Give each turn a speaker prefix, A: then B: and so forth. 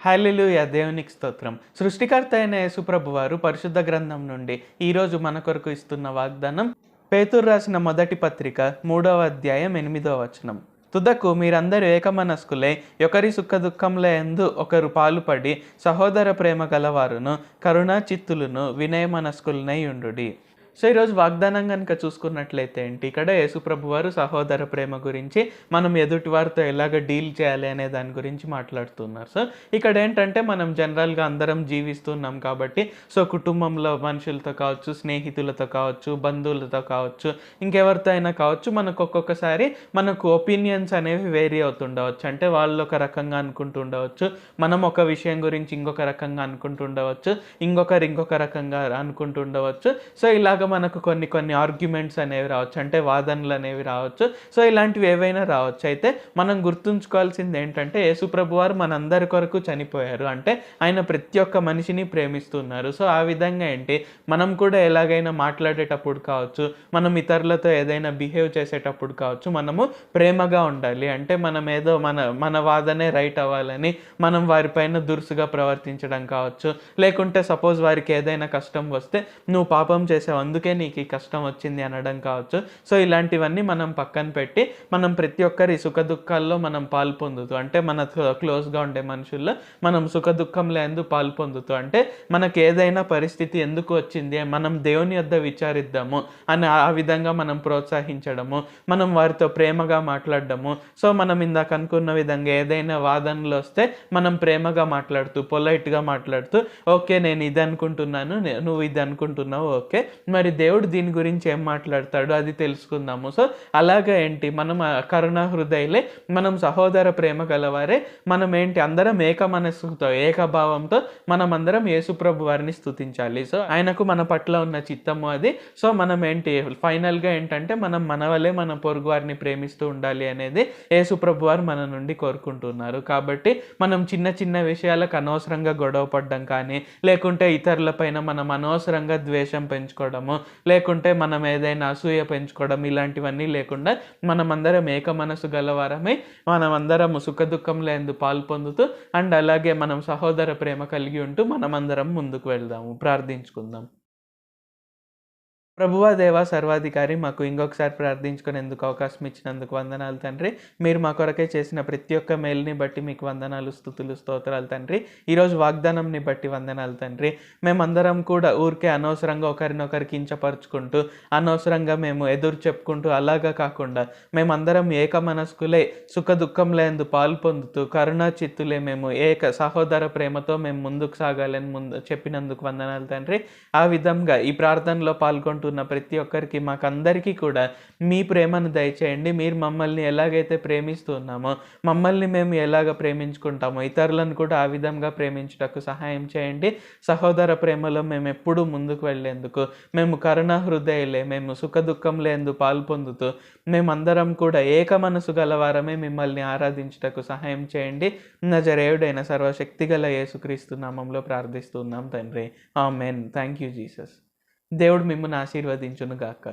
A: హల్లెలూయా! దేవునికి స్తోత్రం. సృష్టికర్త అయిన యేసుప్రభు వారు పరిశుద్ధ గ్రంథం నుండి ఈరోజు మన కొరకు ఇస్తున్న వాగ్దానం పేతురు రాసిన మొదటి పత్రిక 3వ అధ్యాయం 8వ వచనం. తుదకు మీరందరూ ఏకమనస్కులై ఒకరి సుఖదుఃఖముల యందు ఒకరు పాలుపడి సహోదర ప్రేమ గలవారును కరుణా చిత్తులను వినయ మనస్కులనై ఉండుడి. సో ఈరోజు వాగ్దానం కనుక చూసుకున్నట్లయితే ఇక్కడ యేసుప్రభు వారు సహోదర ప్రేమ గురించి మనం ఎదుటి వారితో ఎలాగ డీల్ చేయాలి అనే దాని గురించి మాట్లాడుతున్నారు. సో ఇక్కడ ఏంటంటే మనం జనరల్గా అందరం జీవిస్తున్నాం కాబట్టి సో కుటుంబంలో మనుషులతో కావచ్చు, స్నేహితులతో కావచ్చు, బంధువులతో కావచ్చు, ఇంకెవరితో అయినా కావచ్చు, మనకు ఒక్కొక్కసారి మనకు ఒపీనియన్స్ అనేవి వేరీ అవుతుండవచ్చు. అంటే వాళ్ళు ఒక రకంగా అనుకుంటుండవచ్చు, మనం ఒక విషయం గురించి ఇంకొక రకంగా అనుకుంటుండవచ్చు, ఇంకొక రకంగా అనుకుంటుండవచ్చు. సో ఇలాగ మనకు కొన్ని ఆర్గ్యుమెంట్స్ అనేవి రావచ్చు, అంటే వాదనలు అనేవి రావచ్చు. సో ఇలాంటివి ఏవైనా రావచ్చు. అయితే మనం గుర్తుంచుకోవాల్సింది ఏంటంటే యేసుప్రభు వారు మనందరి కొరకు చనిపోయారు. అంటే ఆయన ప్రతి ఒక్క మనిషిని ప్రేమిస్తున్నారు. సో ఆ విధంగా ఏంటి మనం కూడా ఎలాగైనా మాట్లాడేటప్పుడు కావచ్చు, మనం ఇతరులతో ఏదైనా బిహేవ్ చేసేటప్పుడు కావచ్చు, మనము ప్రేమగా ఉండాలి. అంటే మనం ఏదో మన వాదనే రైట్ అవ్వాలని మనం వారిపైన దురుసుగా ప్రవర్తించడం కావచ్చు, లేకుంటే సపోజ్ వారికి ఏదైనా కష్టం వస్తే నువ్వు పాపం చేసావు అందుకే నీకు ఈ కష్టం వచ్చింది అనడం కావచ్చు. సో ఇలాంటివన్నీ మనం పక్కన పెట్టి మనం ప్రతి ఒక్కరి సుఖ దుఃఖాల్లో మనం పాలు పొందుతూ, అంటే మన క్లోజ్గా ఉండే మనుషుల్లో మనం సుఖ దుఃఖంలో ఎందుకు పాలు పొందుతూ, అంటే మనకు ఏదైనా పరిస్థితి ఎందుకు వచ్చింది మనం దేవుని యొద్ద విచారిద్దాము అని ఆ విధంగా మనం ప్రోత్సహించడము, మనం వారితో ప్రేమగా మాట్లాడడము. సో మనం ఇందాక అనుకున్న విధంగా ఏదైనా వాదనలు వస్తే మనం ప్రేమగా మాట్లాడుతూ, పొలైట్గా మాట్లాడుతూ, ఓకే నేను ఇది అనుకుంటున్నాను, నువ్వు ఇది అనుకుంటున్నావు, ఓకే మరి దేవుడు దీని గురించి ఏం మాట్లాడతాడు అది తెలుసుకుందాము. సో అలాగే ఏంటి మనం కరుణా హృదయులే, మనం సహోదర ప్రేమ గలవారే, మనం ఏంటి అందరం ఏక మనస్సుతో ఏకభావంతో మనం అందరం యేసుప్రభు వారిని స్తుతించాలి. సో ఆయనకు మన పట్ల ఉన్న చిత్తము అది. సో మనం ఏంటి ఫైనల్గా ఏంటంటే మనం మన వలే మన పొరుగు వారిని ప్రేమిస్తూ ఉండాలి అనేది యేసుప్రభు వారు మన నుండి కోరుకుంటున్నారు. కాబట్టి మనం చిన్న చిన్న విషయాలకు అనవసరంగా గొడవ పడడం కానీ, లేకుంటే ఇతరుల పైన మనం అనవసరంగా ద్వేషం పెంచుకోవడము, లేకుంటే మనం ఏదైనా అసూయ పెంచుకోవడం, ఇలాంటివన్నీ లేకుండా మనమందరం ఏక మనసు గలవారమై మనమందరం సుఖ దుఃఖంలో ఎందు పాలు పొందుతూ అండ్ అలాగే మనం సహోదర ప్రేమ కలిగి ఉంటూ మనమందరం ముందుకు వెళ్దాము. ప్రార్థించుకుందాం. ప్రభువా దేవా సర్వాధికారి, మాకు ఇంకొకసారి ప్రార్థించుకునేందుకు అవకాశం ఇచ్చినందుకు వందనాలు తండ్రి. మీరు మా కొరకే చేసిన ప్రతి ఒక్క మేలుని బట్టి మీకు వందనాలు, స్తుతులు, స్తోత్రాలు తండ్రి. ఈరోజు వాగ్దానంని బట్టి వందనాలు తండ్రి. మేమందరం కూడా ఊరికే అనవసరంగా ఒకరినొకరు కించపరుచుకుంటూ, అనవసరంగా మేము ఎదురు చెప్పుకుంటూ అలాగా కాకుండా మేమందరం ఏక మనస్కులై సుఖ దుఃఖంలో యందు పాలు పొందుతూ కరుణా చిత్తులే మేము ఏక సహోదర ప్రేమతో మేము ముందుకు సాగాలని చెప్పినందుకు వందనాలు తండ్రి. ఆ విధంగా ఈ ప్రార్థనలో పాల్గొంటూ ప్రతి ఒక్కరికి మాకందరికీ కూడా మీ ప్రేమను దయచేయండి. మీరు మమ్మల్ని ఎలాగైతే ప్రేమిస్తున్నామో, మమ్మల్ని మేము ఎలాగ ప్రేమించుకుంటామో ఇతరులను కూడా ఆ విధంగా ప్రేమించుటకు సహాయం చేయండి. సహోదర ప్రేమలో మేము ఎప్పుడూ ముందుకు వెళ్ళేందుకు, మేము కరుణా హృదయులే, మేము సుఖ దుఃఖంలో యందు పాలు పొందుతూ మేమందరం కూడా ఏక మనసు గలవారమే మిమ్మల్ని ఆరాధించుటకు సహాయం చేయండి. నజరేయుడైన సర్వశక్తిగల యేసుక్రీస్తు నామంలో ప్రార్థిస్తున్నాం తండ్రి. ఆమేన్. Thank you Jesus. దేవుడు మిమ్మల్ని ఆశీర్వదించును గాక.